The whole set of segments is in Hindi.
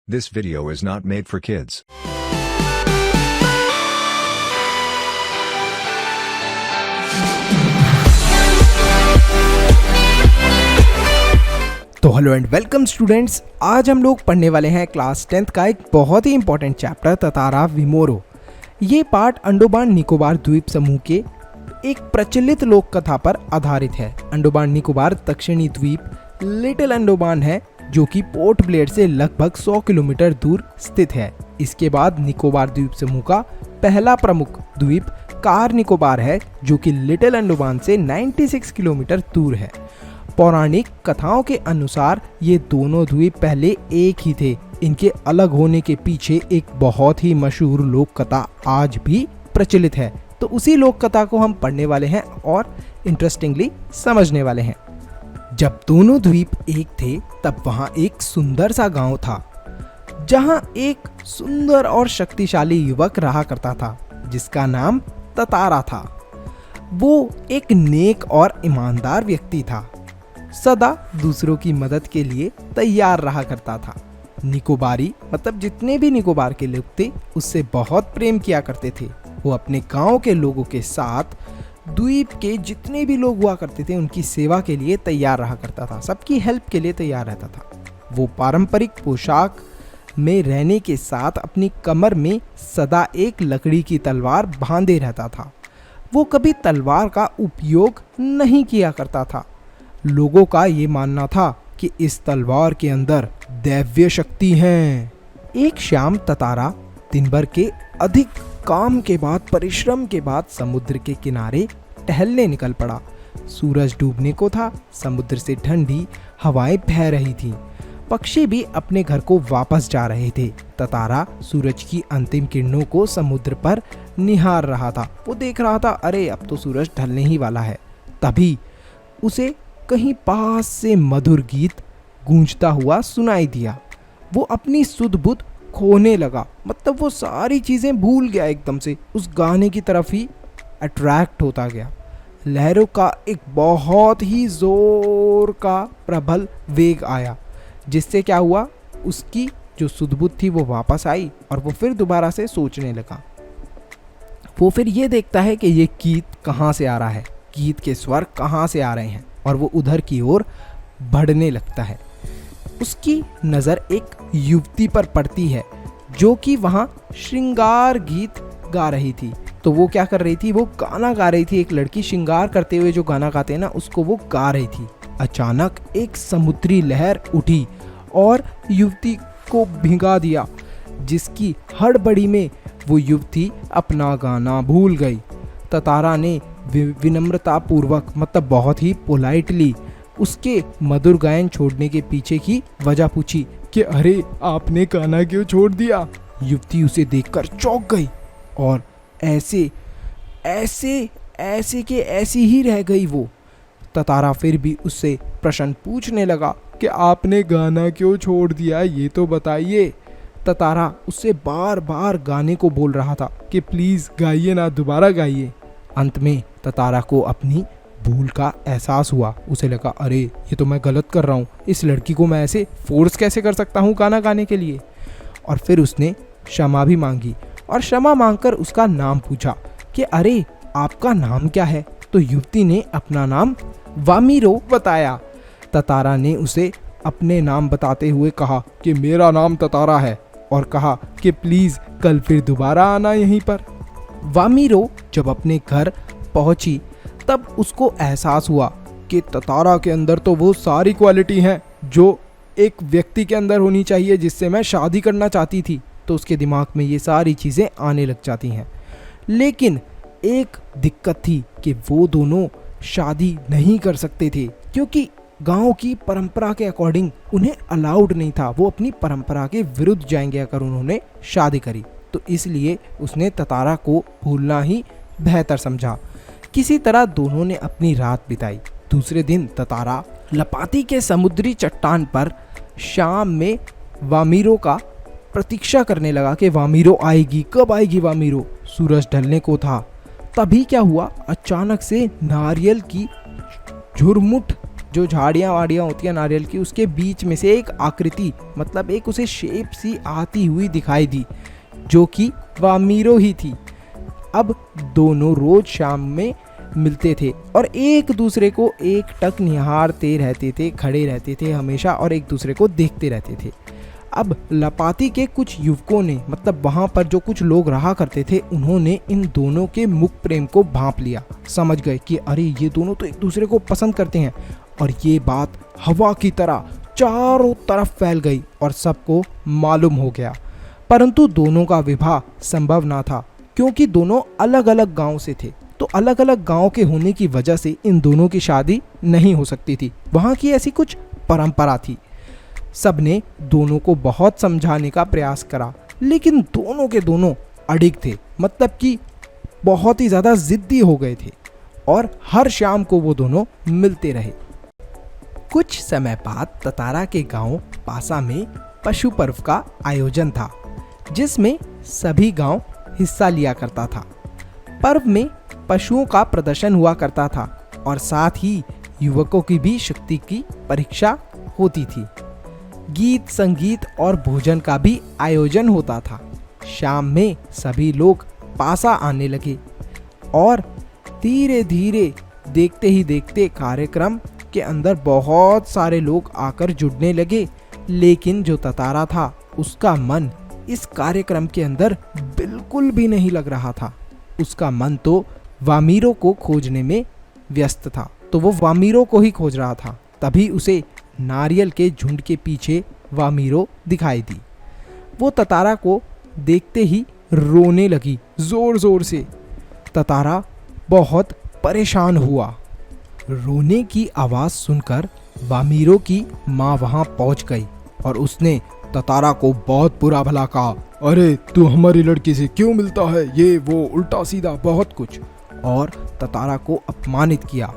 This video is not made for kids. तो हेलो एंड वेलकम स्टूडेंट्स, आज हम लोग पढ़ने वाले हैं क्लास 10th का एक बहुत ही इंपॉर्टेंट चैप्टर ततारा विमोरो। ये पार्ट अंडमान निकोबार द्वीप समूह के एक प्रचलित लोक कथा पर आधारित है। अंडमान निकोबार दक्षिणी द्वीप लिटिल अंडमान है जो कि पोर्ट ब्लेयर से लगभग 100 किलोमीटर दूर स्थित है। इसके बाद निकोबार द्वीप समूह का पहला प्रमुख द्वीप कार निकोबार है जो कि लिटिल अंडमान से 96 किलोमीटर दूर है। पौराणिक कथाओं के अनुसार ये दोनों द्वीप पहले एक ही थे। इनके अलग होने के पीछे एक बहुत ही मशहूर लोक कथा आज भी प्रचलित है। तो उसी लोक कथा को हम पढ़ने वाले हैं और इंटरेस्टिंगली समझने वाले हैं। जब दोनों द्वीप एक थे तब वहाँ एक सुंदर सा गांव था जहाँ एक सुंदर और शक्तिशाली युवक रहा करता था जिसका नाम ततारा था। वो एक नेक और ईमानदार व्यक्ति था, सदा दूसरों की मदद के लिए तैयार रहा करता था। निकोबारी मतलब जितने भी निकोबार के लोग थे उससे बहुत प्रेम किया करते थे। वो अपने गांव के लोगों के साथ द्वीप के जितने भी लोग हुआ करते थे उनकी सेवा के लिए तैयार रहा करता था, सबकी हेल्प के लिए तैयार रहता था। वो पारंपरिक पोशाक में रहने के साथ अपनी कमर में सदा एक लकड़ी की तलवार बांधे रहता था। वो कभी तलवार का उपयोग नहीं किया करता था। लोगों का ये मानना था कि इस तलवार के अंदर दैवीय शक्ति है। एक शाम ततारा दिन भर के अधिक काम के बाद, परिश्रम के बाद समुद्र के किनारे टहलने निकल पड़ा। सूरज डूबने को था, समुद्र से ठंडी हवाएं बह रही थीं। पक्षी भी अपने घर को वापस जा रहे थे। ततारा सूरज की अंतिम किरणों को समुद्र पर निहार रहा था। वो देख रहा था, अरे अब तो सूरज ढलने ही वाला है। तभी उसे कहीं पास से मधुर गीत गूंजता हुआ सुनाई दिया। वो अपनी सुध बुध खोने लगा, मतलब वो सारी चीजें भूल गया, एकदम से उस गाने की तरफ ही अट्रैक्ट होता गया। लहरों का एक बहुत ही जोर का प्रबल वेग आया जिससे क्या हुआ, उसकी जो सुध बुध थी वो वापस आई और वो फिर दोबारा से सोचने लगा। वो फिर ये देखता है कि ये गीत कहाँ से आ रहा है, गीत के स्वर कहाँ से आ रहे हैं, और वो उधर की ओर बढ़ने लगता है। उसकी नज़र एक युवती पर पड़ती है जो कि वहाँ श्रृंगार गीत गा रही थी। तो वो क्या कर रही थी, वो गाना गा रही थी। एक लड़की श्रृंगार करते हुए जो गाना गाते हैं ना, उसको वो गा रही थी। अचानक एक समुद्री लहर उठी और युवती को भिगा दिया, जिसकी हड़बड़ी में वो युवती अपना गाना भूल गई। ततारा ने विनम्रता पूर्वक, मतलब बहुत ही पोलाइटली, उसके मधुर गायन छोड़ने के पीछे की वजह पूछी कि अरे आपने गाना क्यों छोड़ दिया। युवती उसे देखकर चौंक गई और ऐसे के ऐसी ही रह गई वो। ततारा फिर भी उससे प्रश्न पूछने लगा कि आपने गाना क्यों छोड़ दिया, ये तो बताइए। ततारा उससे बार बार गाने को बोल रहा था कि प्लीज गाइए ना, दोबारा गाइए। अंत में ततारा को अपनी भूल का एहसास हुआ। उसे लगा, अरे ये तो मैं गलत कर रहा हूँ, इस लड़की को मैं ऐसे फोर्स कैसे कर सकता हूँ गाना गाने के लिए। और फिर उसने क्षमा भी मांगी और क्षमा मांगकर उसका नाम पूछा कि अरे आपका नाम क्या है। तो युवती ने अपना नाम वामीरो बताया। ततारा ने उसे अपने नाम बताते हुए कहा कि मेरा नाम ततारा है, और कहा कि प्लीज कल फिर दोबारा आना यहीं पर। वामीरो जब अपने घर पहुंची तब उसको एहसास हुआ कि ततारा के अंदर तो वो सारी क्वालिटी हैं जो एक व्यक्ति के अंदर होनी चाहिए जिससे मैं शादी करना चाहती थी। तो उसके दिमाग में ये सारी चीज़ें आने लग जाती हैं। लेकिन एक दिक्कत थी कि वो दोनों शादी नहीं कर सकते थे क्योंकि गांव की परंपरा के अकॉर्डिंग उन्हें अलाउड नहीं था। वो अपनी परंपरा के विरुद्ध जाएंगे अगर उन्होंने शादी करी। तो इसलिए उसने ततारा को भूलना ही बेहतर समझा। किसी तरह दोनों ने अपनी रात बिताई। दूसरे दिन ततारा लपाती के समुद्री चट्टान पर शाम में वामीरो का प्रतीक्षा करने लगा कि वामीरो आएगी, कब आएगी वामीरो। सूरज ढलने को था। तभी क्या हुआ, अचानक से नारियल की झुरमुट जो झाड़ियाँ वाड़ियाँ होती है नारियल की, उसके बीच में से एक आकृति, मतलब एक उसे शेप सी आती हुई दिखाई दी, जो कि वामीरो ही थी। अब दोनों रोज शाम में मिलते थे और एक दूसरे को एकटक निहारते रहते थे, खड़े रहते थे हमेशा और एक दूसरे को देखते रहते थे। अब लपाती के कुछ युवकों ने, मतलब वहाँ पर जो कुछ लोग रहा करते थे, उन्होंने इन दोनों के मुख प्रेम को भांप लिया। समझ गए कि अरे ये दोनों तो एक दूसरे को पसंद करते हैं, और ये बात हवा की तरह चारों तरफ फैल गई और सबको मालूम हो गया। परंतु दोनों का विवाह संभव ना था, क्योंकि दोनों अलग अलग गांव से थे। तो अलग अलग गांव के होने की वजह से इन दोनों की शादी नहीं हो सकती थी। वहाँ की ऐसी कुछ परंपरा थी। सबने दोनों को बहुत समझाने का प्रयास करा, लेकिन दोनों के दोनों अडिग थे, मतलब कि बहुत ही ज़्यादा जिद्दी हो गए थे और हर शाम को वो दोनों मिलते रहे। कुछ समय बाद ततारा के गांव पासा में पशु पर्व का आयोजन था, जिसमें सभी गांव हिस्सा लिया करता था। पर्व में पशुओं का प्रदर्शन हुआ करता था और साथ ही युवकों की भी शक्ति की परीक्षा होती थी। गीत संगीत और भोजन का भी आयोजन होता था। शाम में सभी लोग पासा आने लगे और धीरे धीरे देखते ही देखते कार्यक्रम के अंदर बहुत सारे लोग आकर जुड़ने लगे। लेकिन जो ततारा था, उसका मन इस कार्यक्रम के अंदर बिल्कुल भी नहीं लग रहा था। उसका मन तो वामीरो को खोजने में व्यस्त था, तो वो वामीरो को ही खोज रहा था। तभी उसे नारियल के झुंड के पीछे वामीरो दिखाई दी। वो ततारा को देखते ही रोने लगी जोर जोर से। ततारा बहुत परेशान हुआ। रोने की आवाज़ सुनकर वामीरो की माँ वहाँ पहुँच गई और उसने ततारा को बहुत बुरा भला कहा, अरे तू हमारी लड़की से क्यों मिलता है, ये वो उल्टा सीधा बहुत कुछ, और ततारा को अपमानित किया।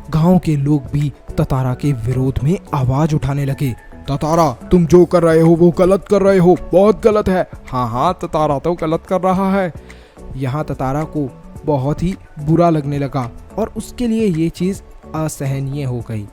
गांव के लोग भी ततारा के विरोध में आवाज उठाने लगे, ततारा तुम जो कर रहे हो वो गलत कर रहे हो, बहुत गलत है। हाँ हाँ, ततारा तो गलत कर रहा है। यहाँ ततारा को बहुत ही बुरा लगने लगा और उसके लिए ये चीज़ असहनीय हो गई।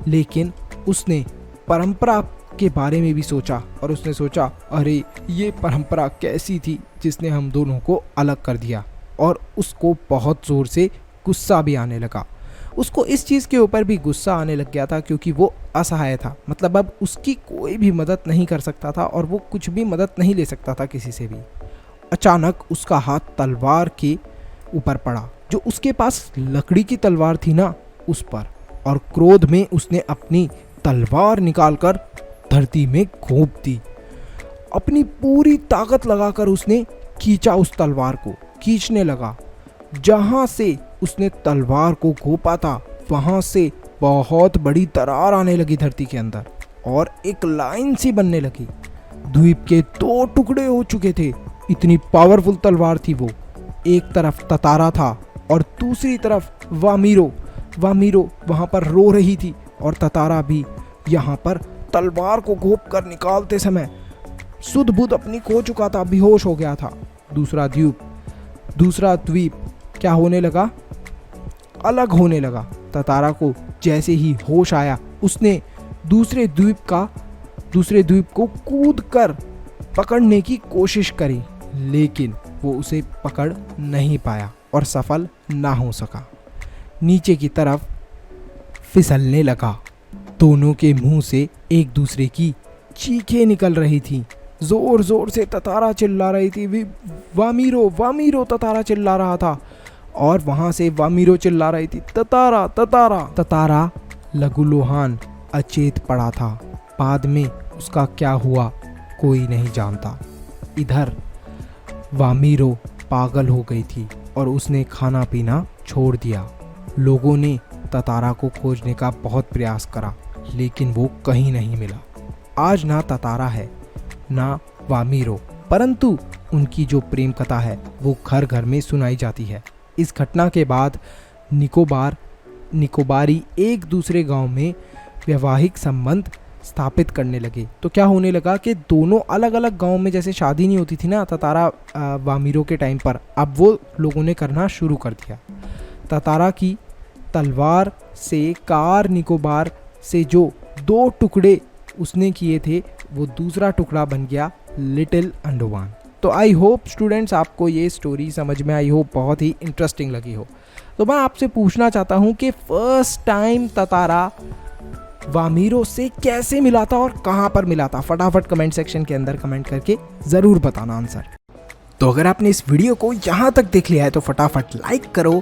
लेकिन उसने परंपरा के बारे में भी सोचा और उसने सोचा, अरे ये परंपरा कैसी थी जिसने हम दोनों को अलग कर दिया, और उसको बहुत ज़ोर से गुस्सा भी आने लगा। उसको इस चीज़ के ऊपर भी गुस्सा आने लग गया था क्योंकि वो असहाय था, मतलब अब उसकी कोई भी मदद नहीं कर सकता था और वो कुछ भी मदद नहीं ले सकता था किसी से भी। अचानक उसका हाथ तलवार के ऊपर पड़ा, जो उसके पास लकड़ी की तलवार थी ना, उस पर, और क्रोध में उसने अपनी तलवार निकालकर धरती में घोंप दी। अपनी पूरी ताकत लगाकर उसने खींचा, उस तलवार को खींचने लगा। जहां से उसने तलवार को घोंपा था, वहां से बहुत बड़ी दरार आने लगी धरती के अंदर और एक लाइन सी बनने लगी। द्वीप के 2 टुकड़े हो चुके थे, इतनी पावरफुल तलवार थी वो। एक तरफ ततारा था और दूसरी तरफ वामीरो। वामीरो वहां पर रो रही थी और ततारा भी यहाँ पर तलवार को घोंप कर निकालते समय सुध बुध अपनी खो चुका था, बेहोश हो गया था। दूसरा द्वीप क्या होने लगा, अलग होने लगा। ततारा को जैसे ही होश आया, उसने दूसरे द्वीप को कूद कर पकड़ने की कोशिश करी, लेकिन वो उसे पकड़ नहीं पाया और सफल ना हो सका। नीचे की तरफ फिसलने लगा। दोनों के मुंह से एक दूसरे की चीखें निकल रही थी। जोर जोर से ततारा चिल्ला रही थी, वामीरो वामीरो ततारा चिल्ला रहा था, और वहां से वामीरो चिल्ला रही थी, ततारा ततारा। ततारा लघुलुहान अचेत पड़ा था। बाद में उसका क्या हुआ कोई नहीं जानता। इधर वामीरो पागल हो गई थी और उसने खाना पीना छोड़ दिया। लोगों ने ततारा को खोजने का बहुत प्रयास करा, लेकिन वो कहीं नहीं मिला। आज ना ततारा है ना वामीरो, परंतु उनकी जो प्रेम कथा है वो घर घर में सुनाई जाती है। इस घटना के बाद निकोबारी एक दूसरे गांव में वैवाहिक संबंध स्थापित करने लगे। तो क्या होने लगा कि दोनों अलग अलग गांव में जैसे शादी नहीं होती थी ना ततारा वामीरो के टाइम पर, अब वो लोगों ने करना शुरू कर दिया। ततारा की तलवार से कार निकोबार से जो 2 टुकड़े उसने किए थे वो दूसरा टुकड़ा बन गया लिटिल अंडमान। तो आई होप स्टूडेंट्स आपको ये स्टोरी समझ में आई हो, बहुत ही इंटरेस्टिंग लगी हो। तो मैं आपसे पूछना चाहता हूँ कि फर्स्ट टाइम ततारा वामीरो से कैसे मिला था और कहाँ पर मिला था। फटाफट कमेंट सेक्शन के अंदर कमेंट करके ज़रूर बताना आंसर। तो अगर आपने इस वीडियो को यहाँ तक देख लिया है तो फटाफट लाइक करो,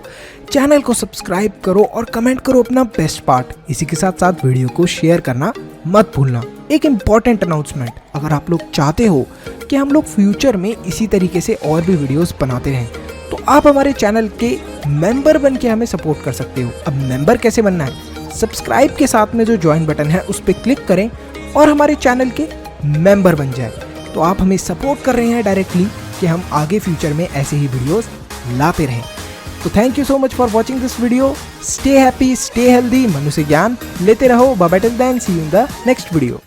चैनल को सब्सक्राइब करो और कमेंट करो अपना बेस्ट पार्ट। इसी के साथ साथ वीडियो को शेयर करना मत भूलना। एक इम्पॉर्टेंट अनाउंसमेंट, अगर आप लोग चाहते हो कि हम लोग फ्यूचर में इसी तरीके से और भी वीडियोस बनाते रहें तो आप हमारे चैनल के मेंबर बन के हमें सपोर्ट कर सकते हो। अब मेंबर कैसे बनना है, सब्सक्राइब के साथ में जो ज्वाइन बटन है उस पर क्लिक करें और हमारे चैनल के मेंबर बन जाए। तो आप हमें सपोर्ट कर रहे हैं डायरेक्टली कि हम आगे फ्यूचर में ऐसे ही वीडियोस लाते रहें। तो thank you so much for watching this video. Stay happy, stay healthy, मनुष्य ज्ञान लेते रहो। Bye bye till then, see you in the next video.